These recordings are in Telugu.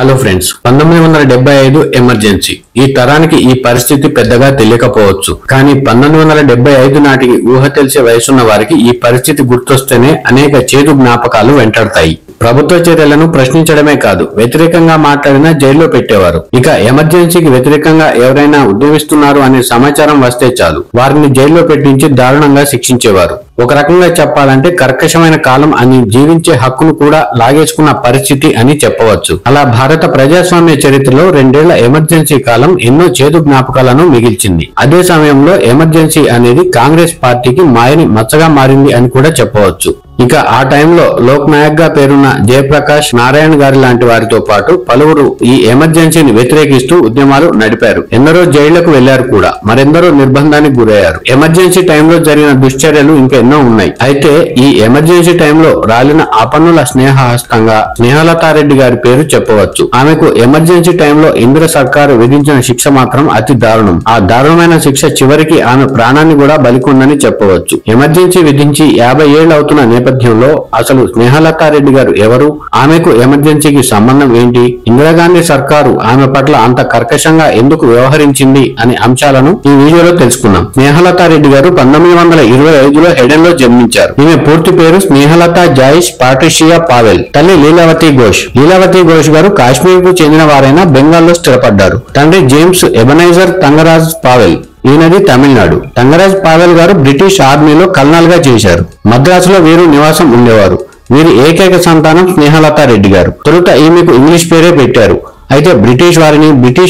Hello friends, 1975 emergency. ఈ తరానికి ఈ పరిస్థితి పెద్దగా తెలియకపోవచ్చు, కానీ 1975 నాటికి ఊహ తెలిసే వయసున్న వారికి ఈ పరిస్థితి గుర్తొస్తేనే అనేక చేదు జ్ఞాపకాలు వెంటాడతాయి. ప్రభుత్వ చర్యలను ప్రశ్నించడమే కాదు, వ్యతిరేకంగా మాట్లాడినా జైల్లో పెట్టేవారు. ఇక ఎమర్జెన్సీకి వ్యతిరేకంగా ఎవరైనా ఉద్యమిస్తున్నారు అనే సమాచారం వస్తే చాలు, వారిని జైల్లో పెట్టించి దారుణంగా శిక్షించేవారు. ఒక రకంగా చెప్పాలంటే కర్కశమైన కాలం అని జీవించే హక్కును కూడా లాగేసుకున్న పరిస్థితి అని చెప్పవచ్చు. అలా భారత ప్రజాస్వామ్య చరిత్రలో 2 ఏళ్ల ఎమర్జెన్సీ కాలం ఎన్నో చేదు జ్ఞాపకాలను మిగిల్చింది. అదే సమయంలో ఎమర్జెన్సీ అనేది కాంగ్రెస్ పార్టీకి మాయని మచ్చగా మారింది అని కూడా చెప్పవచ్చు. ఇక ఆ టైంలో లోక్ నాయక్ గా పేరున్న జయప్రకాష్ నారాయణ గారి లాంటి వారితో పాటు పలువురు ఈ ఎమర్జెన్సీని వ్యతిరేకిస్తూ ఉద్యమాలు నడిపారు. ఎందరో జైళ్లకు వెళ్లారు కూడా, మరెందరో నిర్బంధానికి గురయ్యారు. ఎమర్జెన్సీ టైంలో జరిగిన దుశ్చర్యలు ఇంకా ఎన్నో ఉన్నాయి. అయితే ఈ ఎమర్జెన్సీ టైంలో రాలిన ఆపన్నుల స్నేహహస్తంగా స్నేహలతారెడ్డి గారి పేరు చెప్పవచ్చు. ఆమెకు ఎమర్జెన్సీ టైంలో ఇందిర సర్కారు విధించిన శిక్ష మాత్రం అతి దారుణం. ఆ దారుణమైన శిక్ష చివరికి ఆమె ప్రాణాన్ని కూడా బలికొందని చెప్పవచ్చు. ఎమర్జెన్సీ విధించి 50 ఏళ్లు అవుతున్న నేపథ్యంలో అసలు స్నేహలతారెడ్డి గారు ఎవరు, ఆమెకు ఎమర్జెన్సీకి సంబంధం ఏంటి, ఇందిరాగాంధీ సర్కారు ఆమె పట్ల అంత కర్కశంగా ఎందుకు వ్యవహరించింది అనే అంశాలను ఈ వీడియోలో తెలుసుకున్నాం. స్నేహలతారెడ్డి గారు 1925లో హెడెన్ లో జన్మించారు. ఈమె పూర్తి పేరు స్నేహలత జాయిష్ పాట్రిషియా పావెల్. తల్లి లీలావతి ఘోష్. లీలావతి ఘోష్ గారు కాశ్మీర్ కు చెందిన వారైనా బెంగాల్లో స్థిరపడ్డారు. తండ్రి జేమ్స్ ఎబనైజర్ తంగరాజ్ పావెల్. ఈయనది తమిళనాడు. తంగరాజ్ పావెల్ గారు బ్రిటిష్ ఆర్మీలో కల్నల్ గా చేశారు. మద్రాసులో వీరు నివాసం ఉండేవారు. వీరి ఏకైక సంతానం స్నేహలతారెడ్డి గారు. తొలుత ఈమెకు ఇంగ్లీష్ పేరే పెట్టారు. అయితే బ్రిటిష్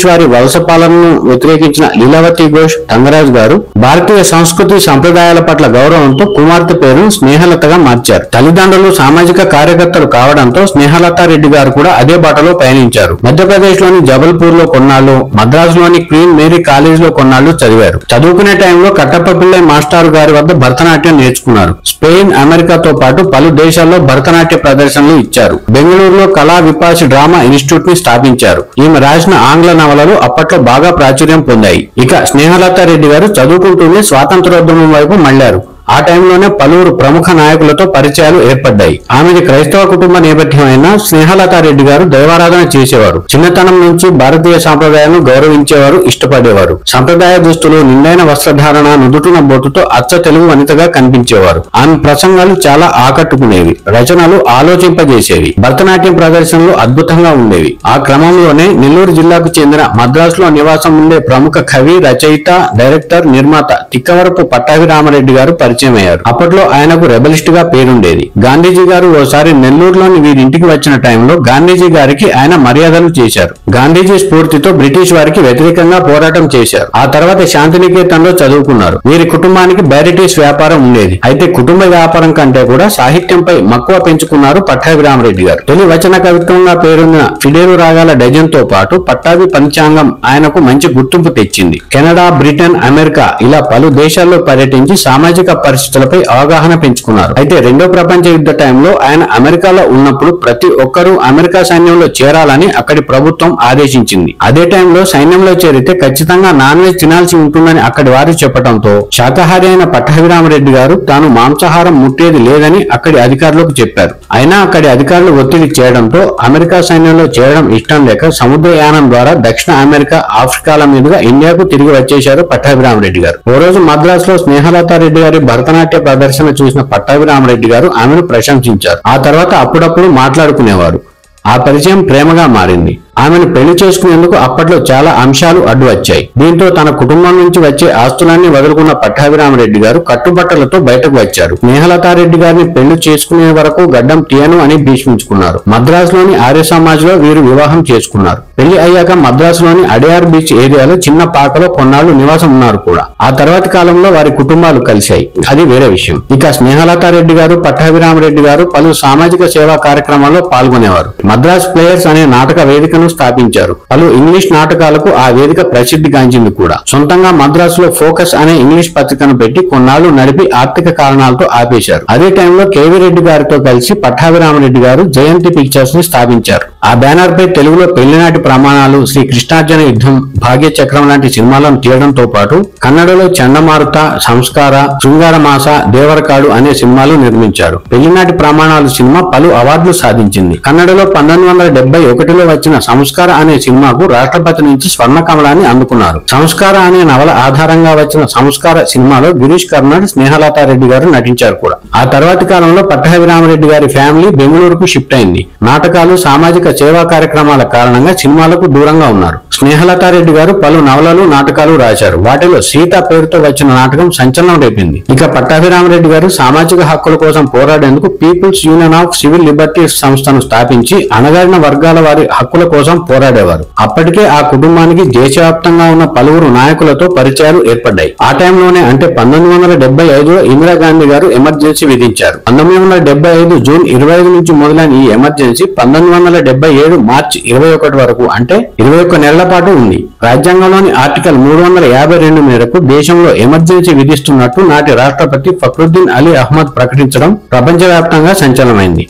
వారి వలస పాలనను వ్యతిరేకించిన లీలావతి ఘోష్ తంగరాజ్ గారు భారతీయ సంస్కృతి సంప్రదాయాల పట్ల గౌరవంతో కుమార్తె పేరు స్నేహలతగా మార్చారు. తల్లిదండ్రులు సామాజిక కార్యకర్తలు కావడంతో స్నేహలతారెడ్డి గారు కూడా అదే బాటలో పయనించారు. మధ్యప్రదేశ్ లోని జబల్పూర్ లో కొన్నాళ్లు, మద్రాసులోని క్వీన్ మేరీ కాలేజ్ లో కొన్నాళ్లు చదివారు. చదువుకునే టైంలో కట్టప్ప పిల్లై మాస్టారు గారి వద్ద భరతనాట్యం నేర్చుకున్నారు. స్పెయిన్, అమెరికాతో పాటు పలు దేశాల్లో భరతనాట్య ప్రదర్శనలు ఇచ్చారు. బెంగళూరులో కళా విపాసి డ్రామా ఇన్స్టిట్యూట్ ని స్థాపించారు. ఈమె రాసిన ఆంగ్ల నవలలు అప్పట్లో బాగా ప్రాచుర్యం పొందాయి. ఇక స్నేహలతారెడ్డి గారు చదువుకుంటూనే స్వాతంత్రోద్యమం వైపు మళ్లారు. ఆ టైంలోనే పలువురు ప్రముఖ నాయకులతో పరిచయాలు ఏర్పడ్డాయి. ఆమెది క్రైస్తవ కుటుంబ నేపథ్యం అయిన స్నేహలతారెడ్డి గారు దైవారాధన చేసేవారు. చిన్నతనం నుంచి భారతీయ సాంప్రదాయాలను గౌరవించేవారు, ఇష్టపడేవారు. సంప్రదాయ దుస్తులు, నిండైన వస్త్రధారణ, నుదుటున బొట్టుతో అచ్చ తెలుగు వనితగా కనిపించేవారు. ఆమె ప్రసంగాలు చాలా ఆకట్టుకునేవి, రచనలు ఆలోచింపజేసేవి, భరతనాట్యం ప్రదర్శనలు అద్భుతంగా ఉండేవి. ఆ క్రమంలోనే నెల్లూరు జిల్లాకు చెందిన మద్రాసులో నివాసం ఉండే ప్రముఖ కవి, రచయిత, డైరెక్టర్, నిర్మాత తిక్కవరపు పట్టాభిరామరెడ్డి గారు పరిచయం అయ్యారు. అప్పట్లో ఆయనకు రెబలిస్ట్ గా పేరుండేది. గాంధీజీ గారు ఓసారి నెల్లూరులోని వీరింటికి వచ్చిన టైంలో గాంధీజీ గారికి ఆయన మర్యాదలు చేశారు. గాంధీజీ స్ఫూర్తితో బ్రిటిష్ వారికి వ్యతిరేకంగా పోరాటం చేశారు. ఆ తర్వాత శాంతినికేతన్లో చదువుకున్నారు. వీరి కుటుంబానికి బ్యారిటీస్ వ్యాపారం ఉండేది. అయితే కుటుంబ వ్యాపారం కంటే కూడా సాహిత్యంపై మక్కువ పెంచుకున్నారు పట్టాభిరామరెడ్డి గారు. తొలి వచన కవిత్వంగా పేరున్న ఫిడేలు రాగాల డజన్ తో పాటు పట్టాభి పంచాంగం ఆయనకు మంచి గుర్తింపు తెచ్చింది. కెనడా, బ్రిటన్, అమెరికా ఇలా పలు దేశాల్లో పర్యటించి సామాజిక పరిస్థితులపై అవగాహన పెంచుకున్నారు. అయితే 2వ ప్రపంచ యుద్ధ టైంలో ఆయన అమెరికాలో ఉన్నప్పుడు ప్రతి ఒక్కరూ అమెరికా సైన్యంలో చేరాలని అక్కడి ప్రభుత్వం ఆదేశించింది. అదే టైంలో సైన్యంలో చేరితే ఖచ్చితంగా నాన్ వెజ్ తినాల్సి ఉంటుందని అక్కడి వారు చెప్పడంతో శాకాహారి అయిన పట్టాభిరామరెడ్డి గారు తాను మాంసాహారం ముట్టేది లేదని అక్కడి అధికారులకు చెప్పారు. అయినా అక్కడి అధికారులు ఒత్తిడి చేయడంతో అమెరికా సైన్యంలో చేరడం ఇష్టం లేక సముద్రయానం ద్వారా దక్షిణ అమెరికా, ఆఫ్రికాల మీదుగా ఇండియాకు తిరిగి వచ్చేశారు పట్టాభిరామరెడ్డి గారు. ఓ రోజు మద్రాసులో స్నేహలతారెడ్డి గారి భరతనాట్య ప్రదర్శన చూసిన పట్టాభిరామరెడ్డి గారు ఆమెను ప్రశంసించారు. ఆ తర్వాత అప్పుడప్పుడు మాట్లాడుకునేవారు. ఆ పరిచయం ప్రేమగా మారింది. ఆమెను పెళ్లి చేసుకునేందుకు అప్పట్లో చాలా అంశాలు అడ్డు వచ్చాయి. దీంతో తన కుటుంబం నుంచి వచ్చే ఆస్తులన్నీ వదులుకున్న పట్టాభిరామరెడ్డి గారు కట్టుబట్టలతో బయటకు వచ్చారు. స్నేహలతారెడ్డి గారిని పెళ్లి చేసుకునే వరకు గడ్డం తీయను అని భీష్మించుకున్నారు. మద్రాసులోని ఆర్య సమాజ్ లో వీరు వివాహం చేసుకున్నారు. పెళ్లి అయ్యాక మద్రాసులోని అడయార్ బీచ్ ఏరియాలో చిన్న పాకలో కొన్నాళ్లు నివాసం ఉన్నారు కూడా. ఆ తర్వాతి కాలంలో వారి కుటుంబాలు కలిశాయి, అది వేరే విషయం. ఇక స్నేహలతారెడ్డి గారు, పట్టాభిరామరెడ్డి గారు పలు సామాజిక సేవా కార్యక్రమాల్లో పాల్గొనేవారు. మద్రాస్ ప్లేయర్స్ అనే నాటక వేదికను స్థాపించారు. పలు ఇంగ్లీష్ నాటకాలకు ఆ వేదిక ప్రసిద్ధిగాంచింది కూడా. సొంతంగా మద్రాసులో ఫోకస్ అనే ఇంగ్లీష్ పత్రికను పెట్టి కొన్నాళ్లు నడిపి ఆర్థిక కారణాలతో ఆపేశారు. అదే టైంలో కేవీ రెడ్డి గారితో కలిసి పట్టాభిరామరెడ్డి గారు జయంతి పిక్చర్స్ ని స్థాపించారు. ఆ బ్యానర్ పై తెలుగులో పెళ్లినాటి ప్రమాణాలు, శ్రీ కృష్ణార్జున యుద్ధం, భాగ్య చక్రం లాంటి సినిమాలను తీయడంతో పాటు కన్నడలో చండమారుత, సంస్కార, శృంగారమాస, దేవరకాడు అనే సినిమాలు నిర్మించారు. పెళ్లినాటి ప్రమాణాలు సినిమా పలు అవార్డులు సాధించింది. కన్నడలో 1971లో వచ్చిన సంస్కార అనే సినిమాకు రాష్ట్రపతి నుంచి స్వర్ణ కమలాన్ని అందుకున్నారు. సంస్కార అనే నవల ఆధారంగా వచ్చిన సంస్కార సినిమాలో గిరీష్ కర్నాడ్, స్నేహలతారెడ్డి గారు నటించారు కూడా. ఆ తర్వాతి కాలంలో పట్టాభిరామరెడ్డి గారి ఫ్యామిలీ బెంగళూరుకు షిఫ్ట్ అయింది. నాటకాలు, సామాజిక సేవా కార్యక్రమాల కారణంగా సినిమాలకు దూరంగా ఉన్నారు. స్నేహలతారెడ్డి గారు పలు నవలలు, నాటకాలు రాశారు. వాటిలో సీత పేరుతో వచ్చిన నాటకం సంచలనం రేపింది. ఇక పట్టాభిరామరెడ్డి గారు సామాజిక హక్కుల కోసం పోరాడేందుకు people's union of civil liberties సంస్థను స్థాపించి అణగారిన వర్గాల వారి హక్కుల కోసం పోరాడేవారు. అప్పటికే ఆ కుటుంబానికి దేశవ్యాప్తంగా ఉన్న పలువురు నాయకులతో పరిచయాలు ఏర్పడ్డాయి. ఆ టైంలోనే అంటే 1975లో ఇందిరాగాంధీ గారు ఎమర్జెన్సీ విధించారు. 1975 జూన్ 25 నుంచి మొదలైన ఈ ఎమర్జెన్సీ 1977 మార్చి 21 వరకు అంటే 21 నెలల పాటు ఉంది. రాజ్యాంగంలోని ఆర్టికల్ 352 మేరకు దేశంలో ఎమర్జెన్సీ విధిస్తున్నట్టు నాటి రాష్ట్రపతి ఫక్రుద్దీన్ అలీ అహ్మద్ ప్రకటించడం ప్రపంచవ్యాప్తంగా సంచలనమైంది.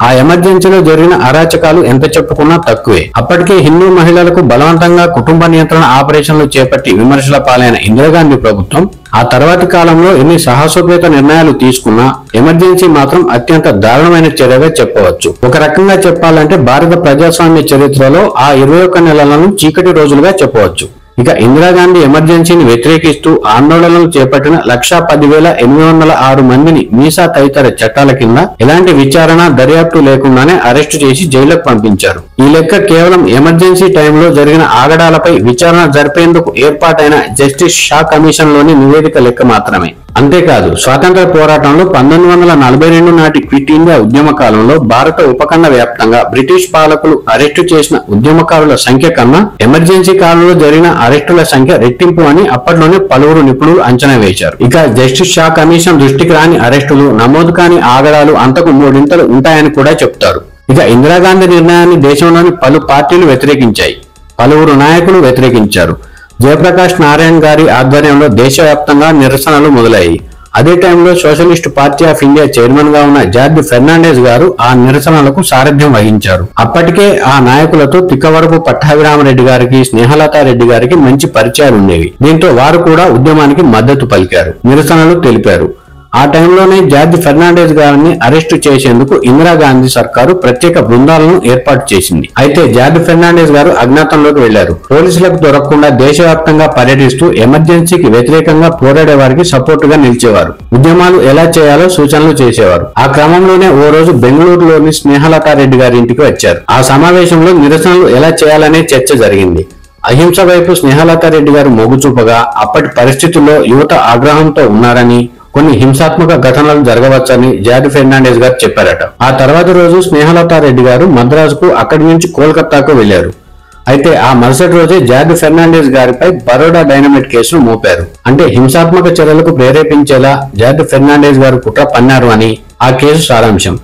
ఆ ఎమర్జెన్సీలో జరిగిన అరాచకాలు ఎంత చెప్పుకున్నా తక్కువే. అప్పటికే హిందూ మహిళలకు బలవంతంగా కుటుంబ నియంత్రణ ఆపరేషన్లు చేపట్టి విమర్శల పాలైన ఇందిరాగాంధీ ప్రభుత్వం ఆ తర్వాతి కాలంలో ఎన్ని సాహసోపేత నిర్ణయాలు తీసుకున్నా ఎమర్జెన్సీ మాత్రం అత్యంత దారుణమైన చర్యగా చెప్పవచ్చు. ఒక రకంగా చెప్పాలంటే భారత ప్రజాస్వామ్య చరిత్రలో ఆ 21 నెలలను చీకటి రోజులుగా చెప్పవచ్చు. ఇక ఇందిరాగాంధీ ఎమర్జెన్సీని వ్యతిరేకిస్తూ ఆందోళనలు చేపట్టిన 1,10,806 మందిని మీసా తదితర చట్టాల కింద ఎలాంటి విచారణ, దర్యాప్తు లేకుండానే అరెస్టు చేసి జైలుకు పంపించారు. ఈ లెక్క కేవలం ఎమర్జెన్సీ టైంలో జరిగిన ఆగడాలపై విచారణ జరిపేందుకు ఏర్పాటైన జస్టిస్ షా కమిషన్ లోని నివేదిక లెక్క మాత్రమే. అంతేకాదు, స్వాతంత్ర పోరాటంలో 1942 నాటి క్విట్ ఇండియా ఉద్యమ కాలంలో భారత ఉపఖండ వ్యాప్తంగా బ్రిటిష్ పాలకులు అరెస్టు చేసిన ఉద్యమకారుల సంఖ్య కన్నా ఎమర్జెన్సీ కాలంలో జరిగిన అరెస్టుల సంఖ్య రెట్టింపు అని అప్పట్లోనే పలువురు నిపుణులు అంచనా వేశారు. ఇక జస్టిస్ షా కమిషన్ దృష్టికి రాని అరెస్టులు, నమోదు కాని ఆగడాలు అంతకు 3 ఇంతలు ఉంటాయని కూడా చెప్తారు. ఇక ఇందిరాగాంధీ నిర్ణయాన్ని దేశంలోని పలు పార్టీలు వ్యతిరేకించాయి. పలువురు నాయకులు వ్యతిరేకించారు. జయప్రకాష్ నారాయణ్ గారి ఆధ్వర్యంలో దేశవ్యాప్తంగా నిరసనలు మొదలయ్యాయి. అదే టైంలో socialist party of India chairman గా ఉన్న జార్జ్ ఫెర్నాండెస్ గారు ఆ నిరసనలకు సారథ్యం వహించారు. అప్పటికే ఆ నాయకులతో తిక్కవరపు పట్టాభిరామరెడ్డి గారికి, స్నేహలతారెడ్డి గారికి మంచి పరిచయాలు ఉండేవి. దీంతో వారు కూడా ఉద్యమానికి మద్దతు పలికారు, నిరసనలు తెలిపారు. ఆ టైంలోనే జార్జ్ ఫెర్నాండెస్ గారిని అరెస్టు చేసేందుకు ఇందిరాగాంధీ సర్కారు ప్రత్యేక బృందాలను ఏర్పాటు చేసింది. అయితే జార్జ్ ఫెర్నాండెస్ గారు అజ్ఞాతంలోకి వెళ్లారు. పోలీసులకు దొరకకుండా దేశవ్యాప్తంగా పర్యటిస్తూ ఎమర్జెన్సీకి వ్యతిరేకంగా పోరాడే వారికి సపోర్టుగా నిలిచేవారు. ఉద్యమాలు ఎలా చేయాలో సూచనలు చేసేవారు. ఆ క్రమంలోనే ఓ రోజు బెంగళూరులోని స్నేహలతారెడ్డి గారి ఇంటికి వచ్చారు. ఆ సమావేశంలో నిరసనలు ఎలా చేయాలనే చర్చ జరిగింది. అహింస వైపు స్నేహలతారెడ్డి గారు మొగ్గు చూపగా అప్పటి పరిస్థితుల్లో యువత ఆగ్రహంతో ఉన్నారని, కొన్ని హింసాత్మక ఘటనలు జరగవచ్చని జార్జ్ ఫెర్నాండెస్ గారు చెప్పారట. ఆ తర్వాత రోజు స్నేహలతారెడ్డి గారు మద్రాసుకు, అక్కడి నుంచి కోల్కతాకు వెళ్లారు. అయితే ఆ మరుసటి రోజే జార్జ్ ఫెర్నాండెస్ గారిపై బరోడా డైనమైట్ కేసును మోపారు. అంటే హింసాత్మక చర్యలకు ప్రేరేపించేలా జార్జ్ ఫెర్నాండెస్ గారు కుట్ర పన్నారు అని ఆ కేసు సారాంశం.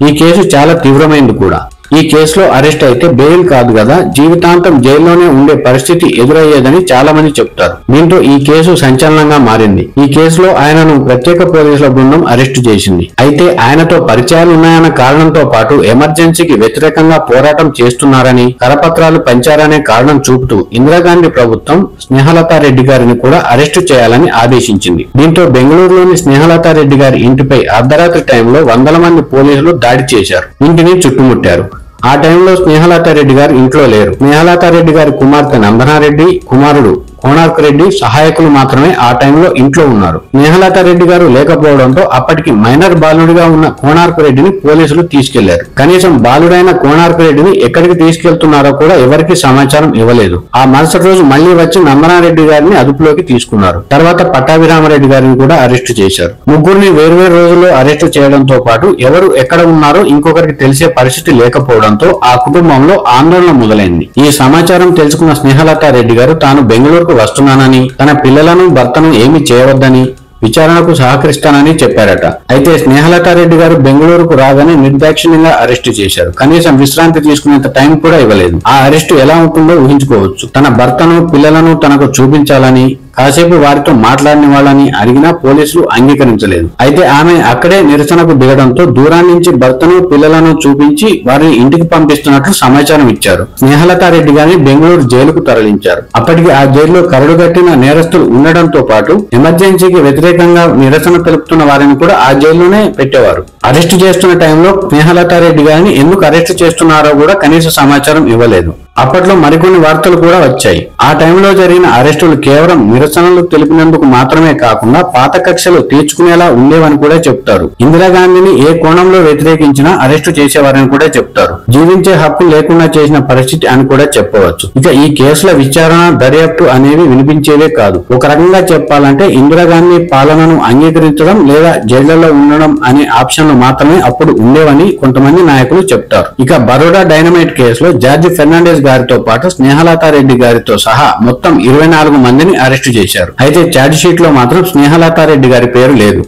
ఈ కేసు చాలా తీవ్రమైంది కూడా. ఈ కేసులో అరెస్ట్ అయితే బెయిల్ కాదు కదా, జీవితాంతం జైల్లోనే ఉండే పరిస్థితి ఎదురయ్యేదని చాలా మంది చెప్తారు. దీంతో ఈ కేసు సంచలనంగా మారింది. ఈ కేసులో ఆయనను ప్రత్యేక పోలీసుల బృందం అరెస్టు చేసింది. అయితే ఆయనతో పరిచయాలు ఉన్నాయన్న కారణంతో పాటు ఎమర్జెన్సీకి వ్యతిరేకంగా పోరాటం చేస్తున్నారని, కరపత్రాలు పంచారనే కారణం చూపుతూ ఇందిరాగాంధీ ప్రభుత్వం స్నేహలతారెడ్డి గారిని కూడా అరెస్టు చేయాలని ఆదేశించింది. దీంతో బెంగళూరులోని స్నేహలతారెడ్డి గారి ఇంటిపై అర్ధరాత్రి టైంలో వందల మంది పోలీసులు దాడి చేశారు. ఇంటిని చుట్టుముట్టారు. ఆ టైంలో స్నేహలతారెడ్డి గారు ఇంట్లో లేరు. స్నేహలతారెడ్డి గారి కుమార్తె నందనారెడ్డి, కుమారుడు కోనార్క్ రెడ్డి సహాయకులు మాత్రమే ఆ టైంలో ఇంట్లో ఉన్నారు. స్నేహలతారెడ్డి గారు లేకపోవడంతో అప్పటికి మైనర్ బాలుడిగా ఉన్న కోనార్క్ రెడ్డిని పోలీసులు తీసుకెళ్లారు. కనీసం బాలుడైన కోనార్క్ రెడ్డిని ఎక్కడికి తీసుకెళ్తున్నారో కూడా ఎవరికి సమాచారం ఇవ్వలేదు. ఆ మరుసటి రోజు మళ్లీ వచ్చి నందనారెడ్డి గారిని అదుపులోకి తీసుకున్నారు. తర్వాత పట్టాభిరామరెడ్డి గారిని కూడా అరెస్టు చేశారు. ముగ్గురిని వేర్వేరు రోజుల్లో అరెస్టు చేయడంతో పాటు ఎవరు ఎక్కడ ఉన్నారో ఇంకొకరికి తెలిసే పరిస్థితి లేకపోవడంతో ఆ కుటుంబంలో ఆందోళన మొదలైంది. ఈ సమాచారం తెలుసుకున్న స్నేహలతారెడ్డి గారు తాను బెంగళూరుకు వస్తున్నానని, తన పిల్లలను, భర్తను ఏమీ చేయవద్దని, విచారణకు సహకరిస్తానని చెప్పారట. అయితే స్నేహలతారెడ్డి గారు బెంగళూరుకు రాగానే నిర్దాక్షిణ్యంగా అరెస్టు చేశారు. కనీసం విశ్రాంతి తీసుకునేంత టైం కూడా ఇవ్వలేదు. ఆ అరెస్టు ఎలా ఉంటుందో ఊహించుకోవచ్చు. తన భర్తను, పిల్లలను తనకు చూపించాలని, కాసేపు వారితో మాట్లాడిన వాళ్ళని అడిగినా పోలీసులు అంగీకరించలేదు. అయితే ఆమె అక్కడే నిరసనకు దిగడంతో దూరాన్ని నుంచి భర్తను, పిల్లలను చూపించి వారిని ఇంటికి పంపిస్తున్నట్లు సమాచారం ఇచ్చారు. స్నేహలతారెడ్డి గారిని బెంగళూరు జైలుకు తరలించారు. అప్పటికి ఆ జైల్లో కరడుగట్టిన నేరస్తులు ఉండడంతో పాటు ఎమర్జెన్సీకి వ్యతిరేకంగా నిరసన తెలుపుతున్న వారిని కూడా ఆ జైల్లోనే పెట్టేవారు. అరెస్టు చేస్తున్న టైంలో స్నేహలతా రెడ్డి గారిని ఎందుకు అరెస్టు చేస్తున్నారో కూడా కనీస సమాచారం ఇవ్వలేదు. అప్పట్లో మరికొన్ని వార్తలు కూడా వచ్చాయి. ఆ టైంలో జరిగిన అరెస్టులు కేవలం నిరసనలు తెలిపినందుకు మాత్రమే కాకుండా పాత కక్షలు తీర్చుకునేలా ఉండేవని కూడా చెప్తారు. ఇందిరాగాంధీని ఏ కోణంలో వ్యతిరేకించినా అరెస్టు చేసేవారని కూడా చెప్తారు. జీవించే హక్కు లేకుండా చేసిన పరిస్థితి అని కూడా చెప్పవచ్చు. ఇక ఈ కేసుల విచారణ, దర్యాప్తు అనేవి వినిపించేవే కాదు. ఒక రకంగా చెప్పాలంటే ఇందిరాగాంధీ పాలనను అంగీకరించడం లేదా జైళ్లలో ఉండడం అనే ఆప్షన్లు మాత్రమే అప్పుడు ఉండేవని కొంతమంది నాయకులు చెప్తారు. ఇక బరోడా డైనమైట్ కేసులో జార్జి ఫెర్నాండెస్ గారితో పాటు స్నేహలతా రెడ్డి గారితో సహా మొత్తం 24 మందిని అరెస్టు చేశారు. అయితే ఛార్జ్ షీట్ లో మాత్రం స్నేహలతా రెడ్డి గారి పేరు లేదు.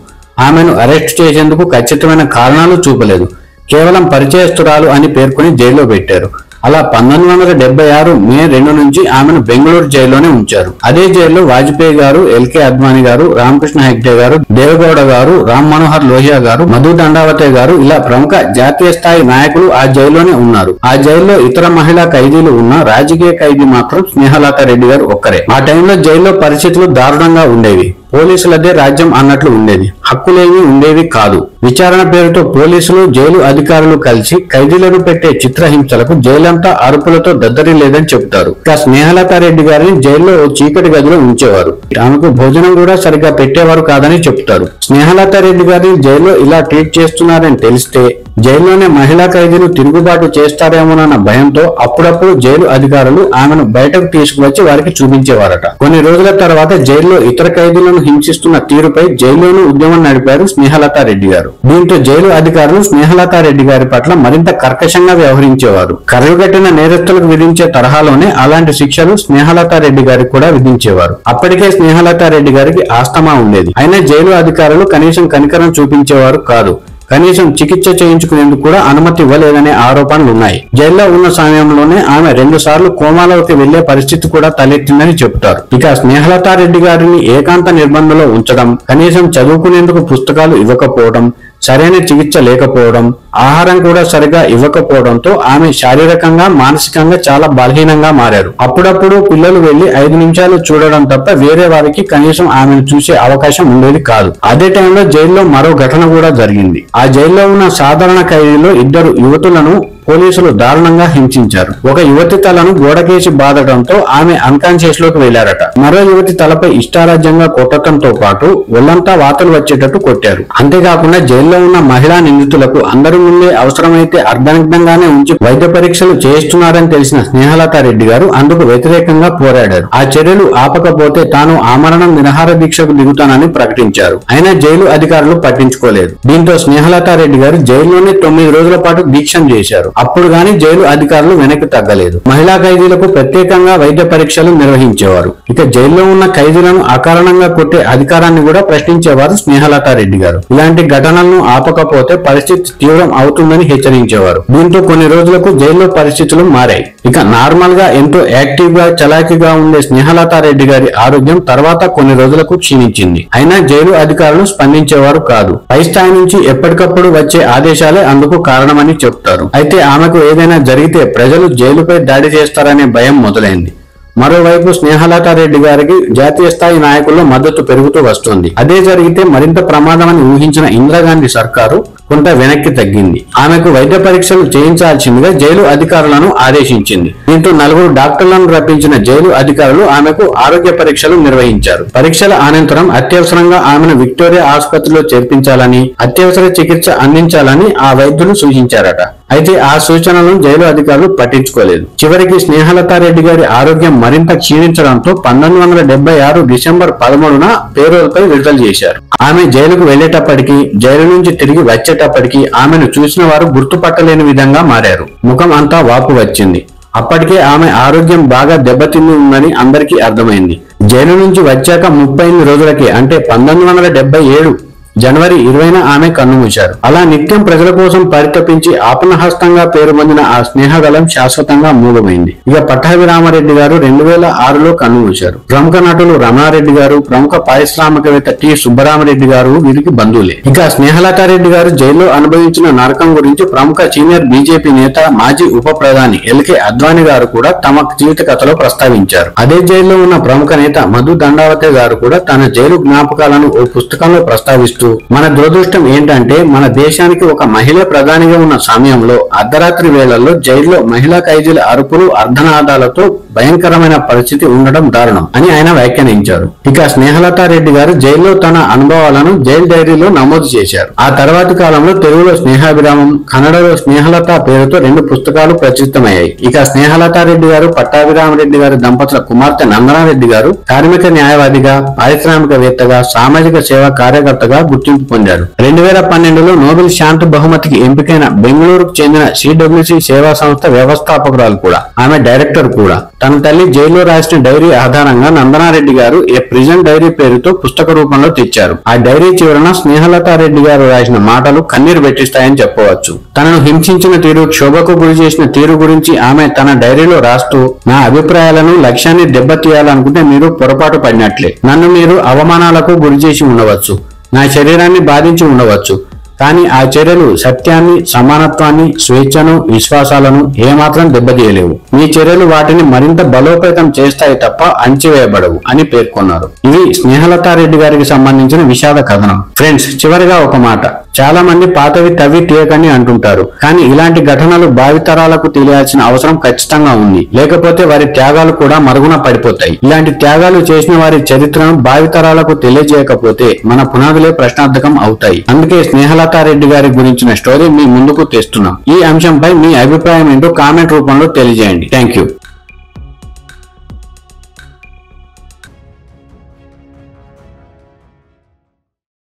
ఆమెను అరెస్టు చేసేందుకు ఖచ్చితమైన కారణాలు చూపలేదు. కేవలం పరిచయస్తురాలు అని పేర్కొని జైల్లో పెట్టారు. అలా 1976 మే 2 నుంచి ఆమెను బెంగళూరు జైల్లోనే ఉంచారు. అదే జైల్లో వాజ్పేయి గారు, ఎల్కే అద్వానీ గారు, రామకృష్ణ హెగ్డే గారు, దేవగౌడ గారు, రామ్ మనోహర్ లోహియా గారు, మధు దండావతే గారు ఇలా ప్రముఖ జాతీయ స్థాయి నాయకులు ఆ జైల్లోనే ఉన్నారు. ఆ జైల్లో ఇతర మహిళా ఖైదీలు ఉన్న రాజకీయ ఖైదీ మాత్రం స్నేహలతా రెడ్డి గారు ఒక్కరే. ఆ టైంలో జైల్లో పరిస్థితులు దారుణంగా ఉండేవి. పోలీసులదే రాజ్యం అన్నట్లు ఉండేది. హక్కులేమీ ఉండేవి కాదు. విచారణ పేరుతో పోలీసులు, జైలు అధికారులు కలిసి ఖైదీలను పెట్టే చిత్రహింసలకు జైలంతా అరుపులతో దద్దరిల్లేదని చెబుతారు. ఇక స్నేహలతా రెడ్డి గారిని జైల్లో ఓ చీకటి గదిలో ఉంచేవారు. ఆమెకు భోజనం కూడా సరిగ్గా పెట్టేవారు కాదని చెప్తారు. స్నేహలతా రెడ్డి గారిని జైల్లో ఇలా ట్రీట్ చేస్తున్నారని తెలిస్తే జైల్లోనే మహిళా ఖైదీలు తిరుగుబాటు చేస్తారేమోనన్న భయంతో అప్పుడప్పుడు జైలు అధికారులు ఆమెను బయటకు తీసుకువచ్చి వారికి చూపించేవారట. కొన్ని రోజుల తర్వాత జైల్లో ఇతర ఖైదీలను హింసిస్తున్న తీరుపై జైల్లోనూ ఉద్యమం నడిపారు స్నేహలతా రెడ్డి గారు. దీంతో జైలు అధికారులు స్నేహలతా రెడ్డి గారి పట్ల మరింత కర్కశంగా వ్యవహరించేవారు. కర్రగట్టిన నేరస్తులకు విధించే తరహాలోనే అలాంటి శిక్షలు స్నేహలతా రెడ్డి గారికి కూడా విధించేవారు. అప్పటికే స్నేహలతా రెడ్డి గారికి ఆస్తమా ఉండేది. అయినా జైలు అధికారులు కనీసం కనికరం చూపించేవారు కాదు. కనీసం చికిత్స చేయించుకునేందుకు కూడా అనుమతి ఇవ్వలేదనే ఆరోపణలు ఉన్నాయి. జైల్లో ఉన్న సమయంలోనే ఆమె 2 సార్లు కోమాలోకి వెళ్లే పరిస్థితి కూడా తలెత్తిందని చెబుతారు. ఇక స్నేహలతా రెడ్డి గారిని ఏకాంత నిర్బంధంలో ఉంచడం, కనీసం చదువుకునేందుకు పుస్తకాలు ఇవ్వకపోవడం, సరైన చికిత్స లేకపోవడం, ఆహారం కూడా సరిగా ఇవ్వకపోవడంతో ఆమె శారీరకంగా, మానసికంగా చాలా బలహీనంగా మారారు. అప్పుడప్పుడు పిల్లలు వెళ్లి 5 నిమిషాలు చూడడం తప్ప వేరే వారికి కనీసం ఆమెను చూసే అవకాశం ఉండేది కాదు. అదే టైంలో జైల్లో మరో ఘటన కూడా జరిగింది. ఆ జైల్లో ఉన్న సాధారణ ఖైదీలో 2 యువతులను పోలీసులు దారుణంగా హింసించారు. ఒక యువతి తలను గోడకేసి బాదడంతో ఆమె అన్కాన్షియస్ లోకి వెళ్లారట. మరో యువతి తలపై ఇష్టారాజ్యంగా కొట్టడంతో పాటు ఒళ్లంతా వాతలు వచ్చేటట్టు కొట్టారు. అంతేకాకుండా జైల్లో ఉన్న మహిళా నిందితులకు అందరి ముందే అవసరమైతే అర్ధనగ్నంగానే ఉంచి వైద్య పరీక్షలు చేయిస్తున్నారని తెలిసిన స్నేహలతా రెడ్డి గారు అందుకు వ్యతిరేకంగా పోరాడారు. ఆ చర్యలు ఆపకపోతే తాను ఆమరణం నిరాహార దీక్షకు దిగుతానని ప్రకటించారు. అయినా జైలు అధికారులు పట్టించుకోలేదు. దీంతో స్నేహలతా రెడ్డి గారు జైల్లోనే 9 రోజుల పాటు దీక్షం చేశారు. అప్పుడు గాని జైలు అధికారులు వెనక్కి తగ్గలేదు. మహిళా ఖైదీలకు ప్రత్యేకంగా వైద్య పరీక్షలు నిర్వహించేవారు. ఇక జైల్లో ఉన్న ఖైదీలను అకారణంగా కొట్టే అధికారాన్ని కూడా ప్రశ్నించేవారు స్నేహలతా రెడ్డి గారు. ఇలాంటి ఘటనలను ఆపకపోతే పరిస్థితి తీవ్రం అవుతుందని హెచ్చరించేవారు. దీంతో కొన్ని రోజులకు జైల్లో పరిస్థితులు మారాయి. ఇక నార్మల్ గా ఎంతో యాక్టివ్ గా, చలాకీగా ఉండే స్నేహలతా రెడ్డి గారి ఆరోగ్యం తర్వాత కొన్ని రోజులకు క్షీణించింది. అయినా జైలు అధికారులు స్పందించేవారు కాదు. పై స్థాయి నుంచి ఎప్పటికప్పుడు వచ్చే ఆదేశాలే అందుకు కారణమని చెప్తారు. అయితే ఆమెకు ఏదైనా జరిగితే ప్రజలు జైలుపై దాడి చేస్తారనే భయం మొదలైంది. మరోవైపు స్నేహలతా రెడ్డి గారికి జాతీయ స్థాయి నాయకుల్లో మద్దతు పెరుగుతూ వస్తోంది. అదే జరిగితే మరింత ప్రమాదమని ఊహించిన ఇందిరాగాంధీ సర్కారు కొంత వెనక్కి తగ్గింది. ఆమెకు వైద్య పరీక్షలు చేయించాల్సిందిగా జైలు అధికారులను ఆదేశించింది. దీంతో 4 డాక్టర్లను రప్పించిన జైలు అధికారులు ఆమెకు ఆరోగ్య పరీక్షలు నిర్వహించారు. పరీక్షల అనంతరం అత్యవసరంగా ఆమెను విక్టోరియా ఆసుపత్రిలో చేర్పించాలని, అత్యవసర చికిత్స అందించాలని ఆ వైద్యులు సూచించారట. అయితే ఆ సూచనలను జైలు అధికారులు పట్టించుకోలేదు. చివరికి స్నేహలతా రెడ్డి గారి ఆరోగ్యం మరింత క్షీణించడంతో 1976 డిసెంబర్ 13న పేరోల్పై విడుదల చేశారు. ఆమె జైలుకు వెళ్లేటప్పటికీ, జైలు నుంచి తిరిగి వచ్చేటప్పటికీ ఆమెను చూసిన వారు గుర్తుపట్టలేని విధంగా మారారు. ముఖం అంతా వాపు వచ్చింది. అప్పటికే ఆమె ఆరోగ్యం బాగా దెబ్బతిని ఉందని అందరికీ అర్థమైంది. జైలు నుంచి వచ్చాక 38 రోజులకే, అంటే 1977 జనవరి 20న ఆమె కన్నుమూశారు. అలా నిత్యం ప్రజల కోసం పరితపించి ఆపన్నహస్తంగా పేరు పొందిన ఆ స్నేహదళం శాశ్వతంగా మూలమైంది. ఇక పట్టాభిరామారెడ్డి గారు 2006లో కన్నుమూశారు. ప్రముఖ నటులు రమణారెడ్డి గారు, ప్రముఖ పారిశ్రామికవేత్త టి సుబ్బరామరెడ్డి గారు వీరికి బంధువులే. ఇక స్నేహలతా రెడ్డి గారు జైల్లో అనుభవించిన నరకం గురించి ప్రముఖ సీనియర్ బీజేపీ నేత, మాజీ ఉప ప్రధాని ఎల్కే అద్వానీ గారు కూడా తమ జీవిత కథలో ప్రస్తావించారు. అదే జైల్లో ఉన్న ప్రముఖ నేత మధు దండావతే గారు కూడా తన జైలు జ్ఞాపకాలను ఓ పుస్తకంలో ప్రస్తావిస్తూ చెబుతూ, మన దురదృష్టం ఏంటంటే మన దేశానికి ఒక మహిళ ప్రధానిగా ఉన్న సమయంలో అర్ధరాత్రి వేళల్లో జైల్లో మహిళా ఖైదీల అరుపులు అర్ధనాదాలతో భయంకరమైన పరిస్థితి ఉండడం దారుణం అని ఆయన వ్యాఖ్యానించారు. ఇక స్నేహలతారెడ్డి గారు జైల్లో తన అనుభవాలను జైలు డైరీలో నమోదు చేశారు. ఆ తర్వాతి కాలంలో తెలుగులో స్నేహాభిరామం, కన్నడలో స్నేహలత పేరుతో 2 పుస్తకాలు ప్రచురితమయ్యాయి. ఇక స్నేహలతారెడ్డి గారు పట్టాభిరామరెడ్డి గారి దంపతుల కుమార్తె నందనారెడ్డి గారు కార్మిక న్యాయవాదిగా, పారిశ్రామికవేత్తగా, సామాజిక సేవా కార్యకర్తగా గుర్తింపు పొందారు. 2012లో నోబెల్ శాంతి బహుమతికి ఎంపికైన బెంగళూరుకు చెందిన సిడబ్ల్యూసి సేవా సంస్థ వ్యవస్థాపకురాలు కూడా, ఆమె డైరెక్టర్ కూడా. తన తల్లి జైల్లో రాసిన డైరీ ఆధారంగా నందనారెడ్డి గారు ఏ ప్రిజన్ డైరీ పేరుతో పుస్తక రూపంలో తెచ్చారు. ఆ డైరీ చివరన స్నేహలతారెడ్డి గారు రాసిన మాటలు కన్నీరు పెట్టిస్తాయని చెప్పవచ్చు. తనను హింసించిన తీరు, క్షోభకు గురి చేసిన తీరు గురించి ఆమె తన డైరీలో రాస్తూ, నా అభిప్రాయాలను, లక్ష్యాన్ని దెబ్బతీయాలనుకుంటే మీరు పొరపాటు పడినట్లే. నన్ను మీరు అవమానాలకు గురి చేసి ఉండవచ్చు, నా శరీరాన్ని బాధించి ఉండవచ్చు, కానీ ఆ చర్యలు సత్యాన్ని, సమానత్వాన్ని, స్వేచ్ఛను, విశ్వాసాలను ఏమాత్రం దెబ్బతీయలేవు. మీ చర్యలు వాటిని మరింత బలోపేతం చేస్తాయి తప్ప అణచివేయబడవు అని పేర్కొన్నారు. ఇది స్నేహలతారెడ్డి గారికి సంబంధించిన విషాద కథనం. ఫ్రెండ్స్, చివరిగా ఒక మాట. చాలా మంది పాతవి తవ్వి తీయకండి అంటుంటారు, కానీ ఇలాంటి ఘటనలు భావితరాలకు తెలియాల్సిన అవసరం ఖచ్చితంగా ఉంది. లేకపోతే వారి త్యాగాలు కూడా మరుగున పడిపోతాయి. ఇలాంటి త్యాగాలు చేసిన వారి చరిత్రను భావితరాలకు తెలియజేయకపోతే మన పునాదులే ప్రశ్నార్థకం అవుతాయి. అందుకే స్నేహలతారెడ్డి గారి గురించిన స్టోరీ మీ ముందుకు తెస్తున్నాం. ఈ అంశంపై మీ అభిప్రాయం ఏంటో కామెంట్ రూపంలో తెలియజేయండి. Thank you.